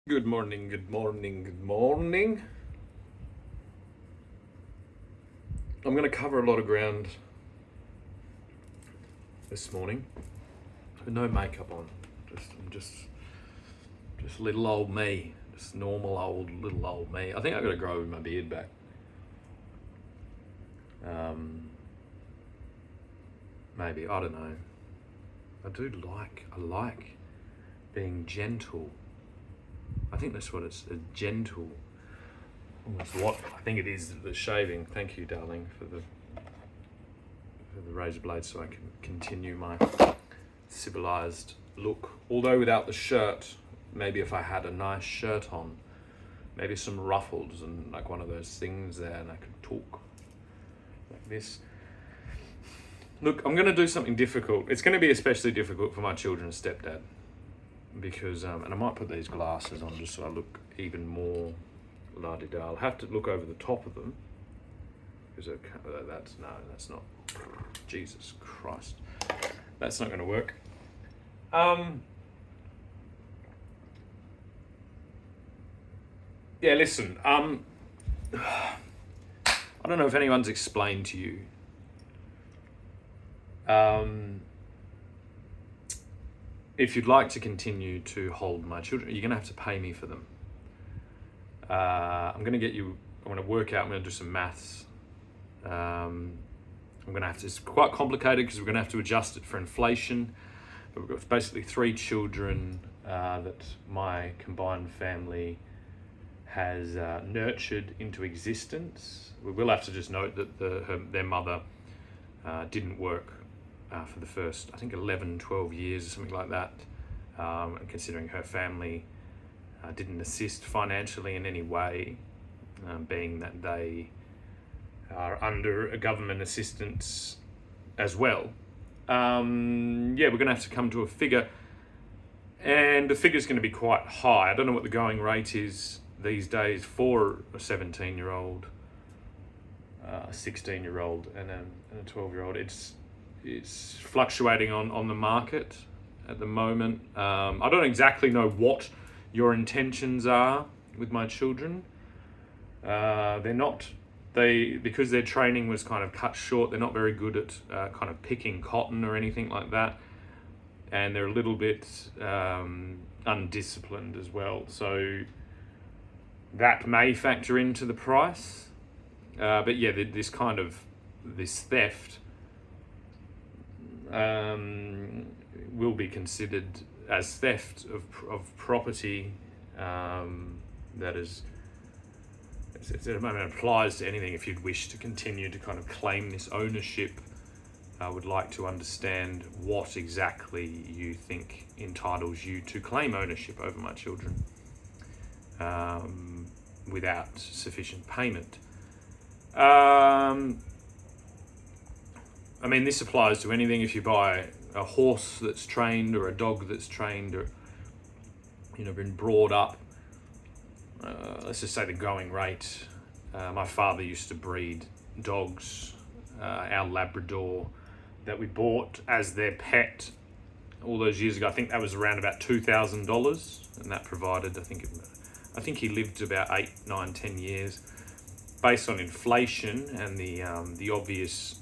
Good morning, good morning, good morning. I'm going to cover a lot of ground this morning with no makeup on. I'm just little old me, just normal little old me. I think I've got to grow my beard back. Maybe, I don't know. I like being gentle. I think that's what it's, a gentle. That's what I think it is, the shaving. Thank you, darling, for the razor blade so I can continue my civilized look. Although without the shirt, maybe if I had a nice shirt on, maybe some ruffles and like one of those things there, and I could talk like this. Look, I'm going to do something difficult. It's going to be especially difficult for my children's stepdad because, and I might put these glasses on just so I look even more la-di-da. I'll have to look over the top of them because that's not. Jesus Christ, that's not going to work. Yeah, listen. I don't know if anyone's explained to you. If you'd like to continue to hold my children, you're going to have to pay me for them. I'm going to work out, I'm going to do some maths. I'm going to have to, it's quite complicated because we're going to have to adjust it for inflation. But we've got basically 3 children that my combined family has nurtured into existence. We will have to just note that their mother didn't work for the first, I think, 11, 12 years or something like that. And considering her family didn't assist financially in any way, being that they are under a government assistance as well. We're going to have to come to a figure, and the figure's going to be quite high. I don't know what the going rate is these days for a 17-year-old, a 16-year-old, and a 12-year-old. It's fluctuating on the market at the moment. I don't exactly know what your intentions are with my children. Because their training was kind of cut short, they're not very good at kind of picking cotton or anything like that. And they're a little bit undisciplined as well. So that may factor into the price. But yeah, this theft will be considered as theft of property that is. It applies to anything. If you'd wish to continue to kind of claim this ownership, I would like to understand what exactly you think entitles you to claim ownership over my children without sufficient payment. This applies to anything. If you buy a horse that's trained or a dog that's trained or been brought up, let's just say the going rate. My father used to breed dogs, our Labrador that we bought as their pet all those years ago. I think that was around about $2,000, and that provided, I think he lived about 8, 9, 10 years. Based on inflation and the obvious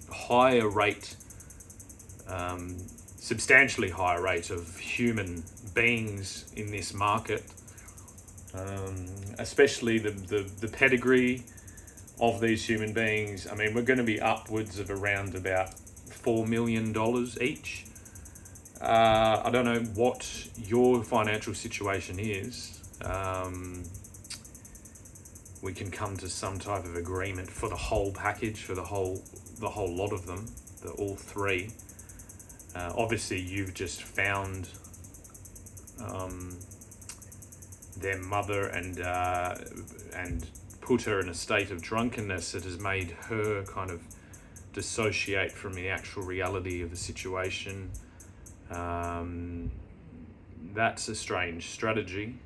higher rate, substantially higher rate of human beings in this market, especially the pedigree of these human beings. We're going to be upwards of around about $4 million each. I don't know what your financial situation is. We can come to some type of agreement for the whole package, for the whole lot of them, all 3. Obviously, you've just found their mother and put her in a state of drunkenness that has made her kind of dissociate from the actual reality of the situation. That's a strange strategy.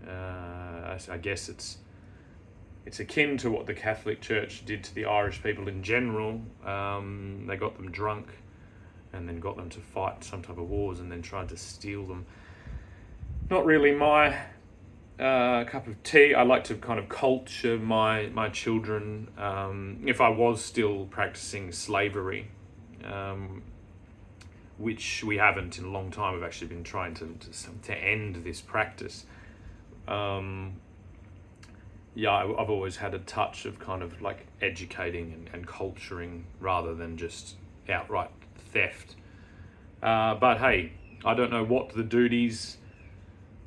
I guess it's akin to what the Catholic Church did to the Irish people in general. They got them drunk and then got them to fight some type of wars and then tried to steal them. Not really my a cup of tea. I like to kind of culture my children. If I was still practicing slavery, which we haven't in a long time, we've actually been trying to end this practice. I've always had a touch of kind of like educating and culturing rather than just outright theft. But hey, I don't know what the duties.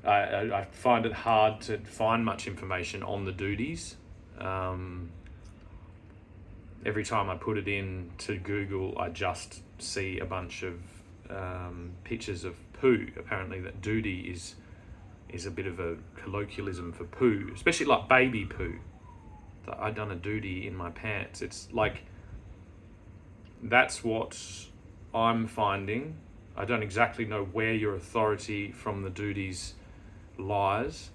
I find it hard to find much information on the duties. Every time I put it in to Google, I just see a bunch of pictures of poo. Apparently, that duty is a bit of a colloquialism for poo, especially like baby poo. I done a duty in my pants. It's like, that's what I'm finding. I don't exactly know where your authority from the duties lies,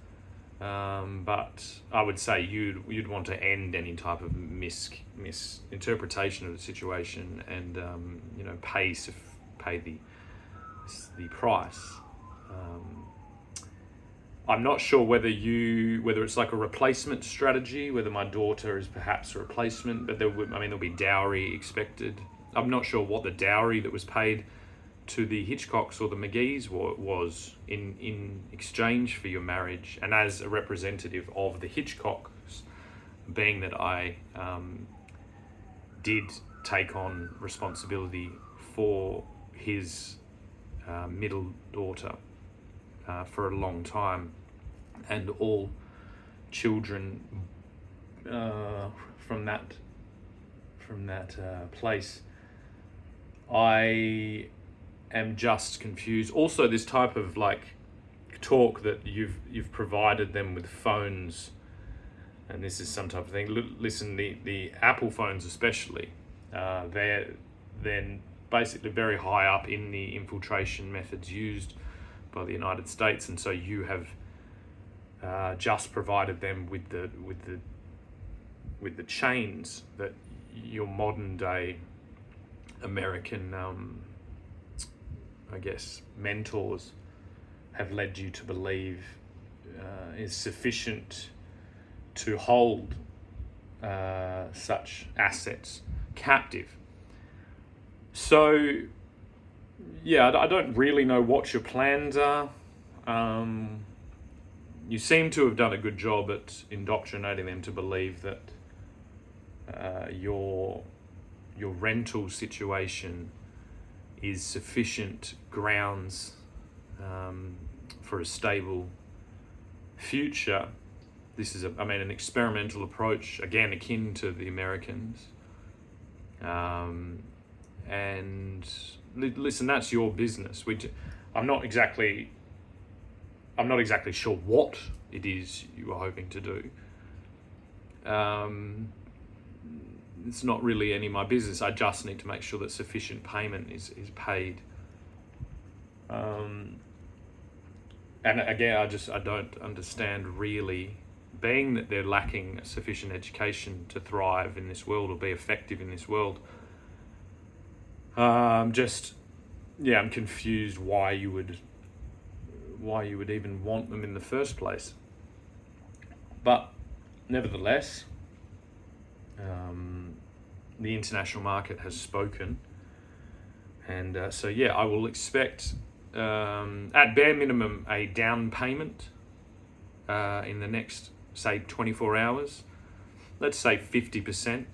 but I would say you'd want to end any type of misinterpretation of the situation, and pay the price. I'm not sure whether it's like a replacement strategy, whether my daughter is perhaps a replacement, but there'll be dowry expected. I'm not sure what the dowry that was paid to the Hitchcocks or the McGees was in exchange for your marriage. And as a representative of the Hitchcocks, being that I did take on responsibility for his middle daughter for a long time, and all children from that place, I am just confused. Also, this type of like talk that you've provided them with phones, and this is some type of thing. Listen, the Apple phones especially, they're basically very high up in the infiltration methods used by the United States, and so you have just provided them with the chains that your modern day American, I guess, mentors have led you to believe is sufficient to hold such assets captive. So, yeah, I don't really know what your plans are. You seem to have done a good job at indoctrinating them to believe that your rental situation is sufficient grounds for a stable future. This is an experimental approach, again, akin to the Americans. And listen, that's your business. I'm not exactly sure what it is you are hoping to do. It's not really any of my business. I just need to make sure that sufficient payment is paid. And again, I don't understand really, being that they're lacking sufficient education to thrive in this world or be effective in this world. I'm confused why you would even want them in the first place. But nevertheless, the international market has spoken, and I will expect, at bare minimum, a down payment in the next, say, 24 hours. Let's say 50%,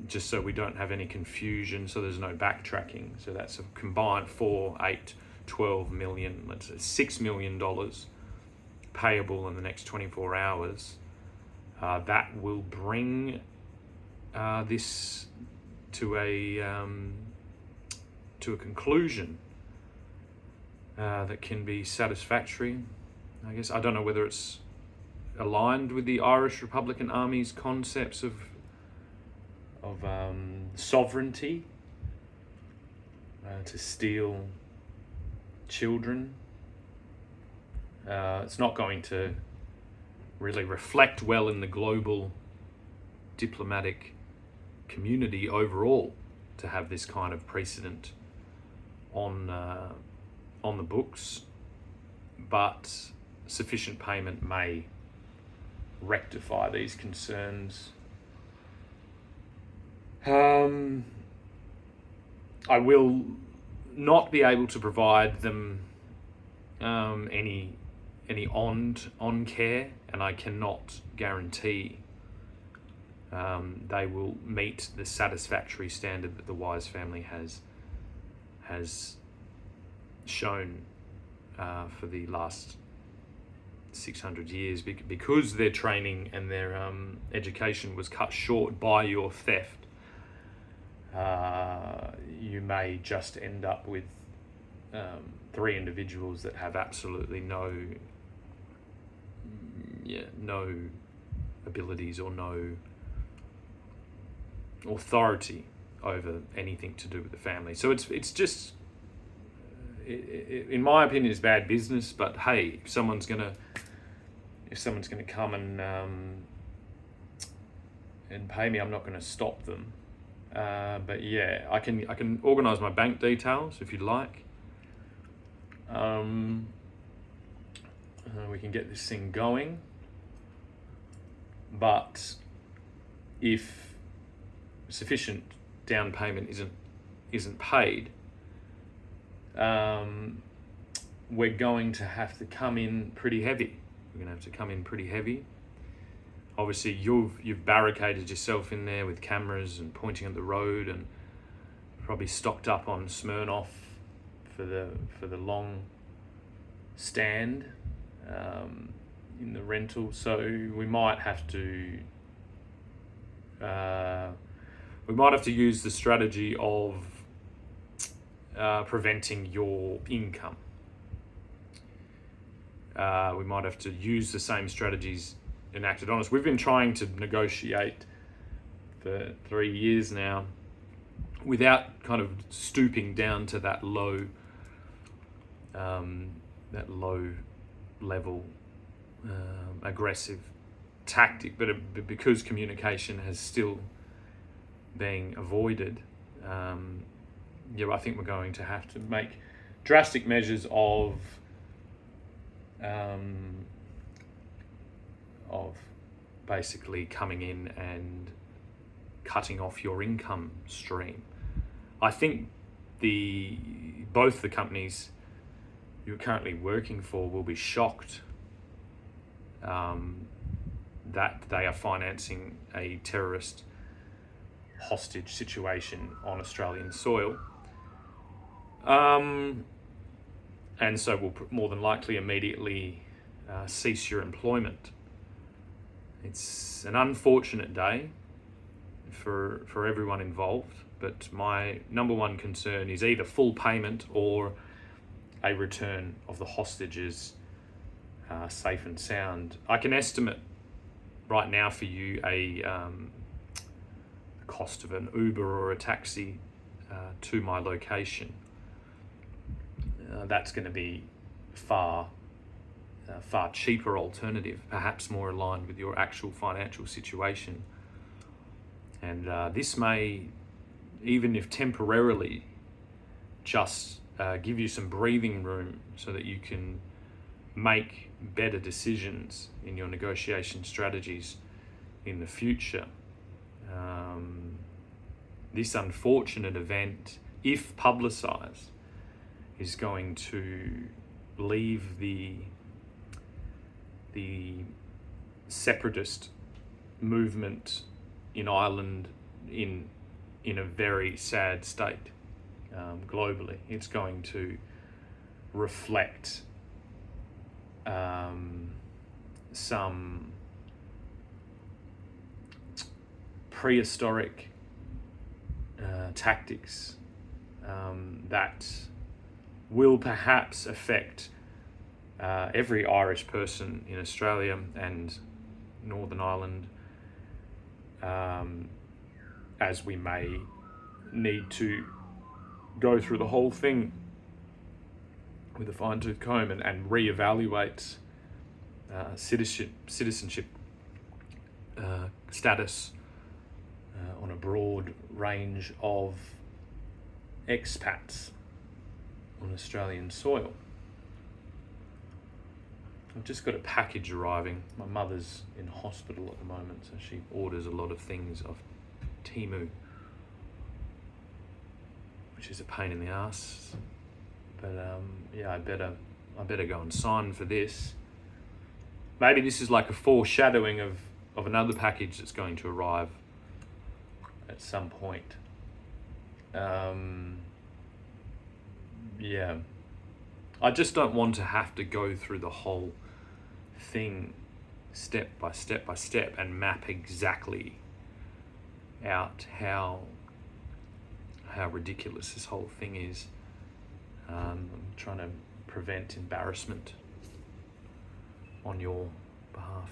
just so we don't have any confusion, so there's no backtracking. So that's a combined 4, 8, 12 million, let's say $6 million payable in the next 24 hours. That will bring this to a conclusion that can be satisfactory. I guess I don't know whether it's aligned with the Irish Republican Army's concepts of sovereignty, to steal children. It's not going to really reflect well in the global diplomatic community overall to have this kind of precedent on the books. but sufficient payment may rectify these concerns. I will not be able to provide them any on care, and I cannot guarantee they will meet the satisfactory standard that the Wise family has shown for the last 600 years, because their training and their education was cut short by your theft. You may just end up with 3 individuals that have absolutely no abilities or no authority over anything to do with the family. So it's just, in my opinion, it's bad business. But hey, if someone's gonna come and pay me, I'm not going to stop them. But yeah, I can organise my bank details if you'd like. We can get this thing going. But if sufficient down payment isn't paid, we're going to have to come in pretty heavy. Obviously, you've barricaded yourself in there with cameras and pointing at the road, and probably stocked up on Smirnoff for the long stand in the rental. So we might have to use the strategy of preventing your income. We might have to use the same strategies enacted on us. We've been trying to negotiate for 3 years now without kind of stooping down to that low level aggressive tactic, but because communication has still been avoided, I think we're going to have to make drastic measures of basically coming in and cutting off your income stream. I think both the companies you're currently working for will be shocked that they are financing a terrorist hostage situation on Australian soil. And so will more than likely immediately cease your employment. It's an unfortunate day for everyone involved, but my number one concern is either full payment or a return of the hostages safe and sound. I can estimate right now for you the cost of an Uber or a taxi to my location. That's going to be far cheaper alternative, perhaps more aligned with your actual financial situation. And this may, even if temporarily, just give you some breathing room so that you can make better decisions in your negotiation strategies in the future. This unfortunate event, if publicised, is going to leave the separatist movement in Ireland in a very sad state globally. It's going to reflect some prehistoric tactics that will perhaps affect every Irish person in Australia and Northern Ireland, as we may need to go through the whole thing with a fine-tooth comb and reevaluate citizenship status on a broad range of expats on Australian soil. I've just got a package arriving. My mother's in hospital at the moment, so she orders a lot of things off Temu, which is a pain in the ass. But yeah, I better go and sign for this. Maybe this is like a foreshadowing of another package that's going to arrive at some point. Yeah, I just don't want to have to go through the whole thing step by step and map exactly out how ridiculous this whole thing is. I'm trying to prevent embarrassment on your behalf.